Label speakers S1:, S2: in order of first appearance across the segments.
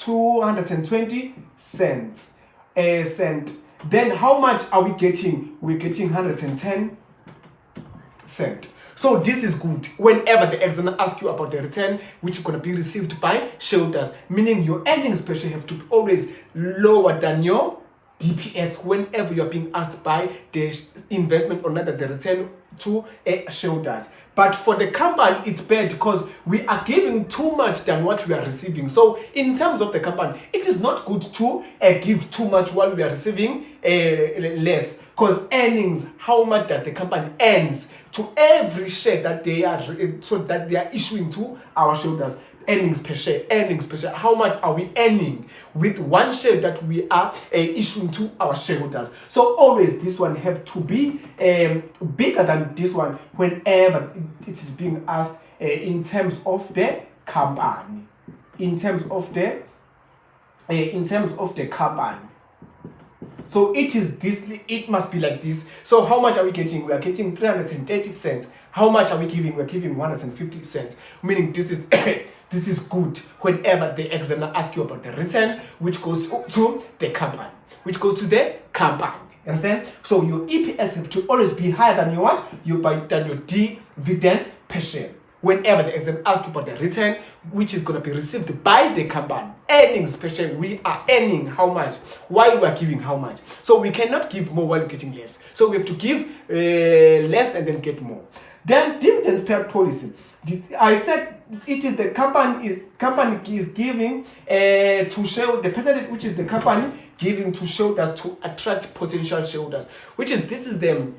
S1: 220 cents. Then how much are we getting? We're getting 110 cents. So this is good. Whenever the examiner asks you about the return, which is going to be received by shareholders, meaning your earnings per share have to be always lower than your DPS whenever you're being asked by the investment or rather the return to shareholders. But for the company, it's bad because we are giving too much than what we are receiving. So in terms of the company, it is not good to give too much while we are receiving less. Because earnings, how much that the company earns to every share that they are issuing to our shareholders. Earnings per share. How much are we earning with one share that we are issuing to our shareholders? So always this one have to be bigger than this one whenever it is being asked in terms of the company. In terms of the company. So it is this. It must be like this. So how much are we getting? We are getting 330 cents. How much are we giving? We are giving 150 cents. Meaning this is this is good whenever the examiner asks you about the return, which goes to the company. Understand? So your EPS have to always be higher than your what? Than your dividends per share. Whenever the exam asks you about the return, which is going to be received by the company, earnings per share, we are earning how much, while we are giving how much. So we cannot give more while getting less. So we have to give less and then get more. Then dividends payout policy. I said it is the company is giving to show the percentage which is the company giving to shareholders to attract potential shareholders, this is the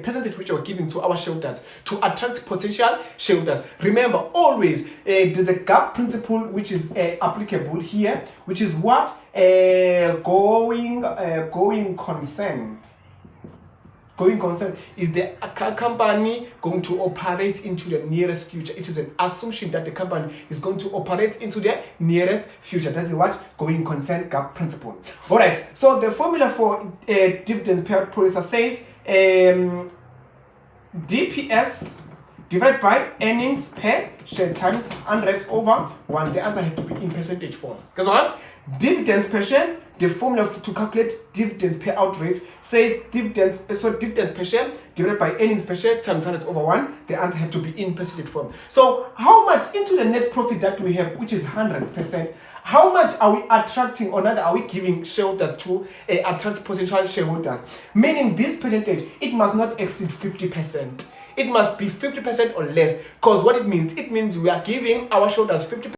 S1: percentage which we're giving to our shareholders to attract potential shareholders. Remember, always there's a gap principle which is applicable here, which is what going concern. Going concern is the company going to operate into the nearest future. It is an assumption that the company is going to operate into the nearest future. That's what going concern gap principle. All right. So the formula for dividend payout policy says DPS divided by earnings per share times 100/1. The answer has to be in percentage form. Guess what? Dividends per share. The formula to calculate dividends payout rate says dividends per share divided by earnings per share times 100/1. The answer has to be in percentage form. So how much into the net profit that we have, which is 100%, how much are we attracting or rather are we giving shareholders to attract potential shareholders? Meaning this percentage, it must not exceed 50%. It must be 50% or less. Because what it means we are giving our shareholders 50%.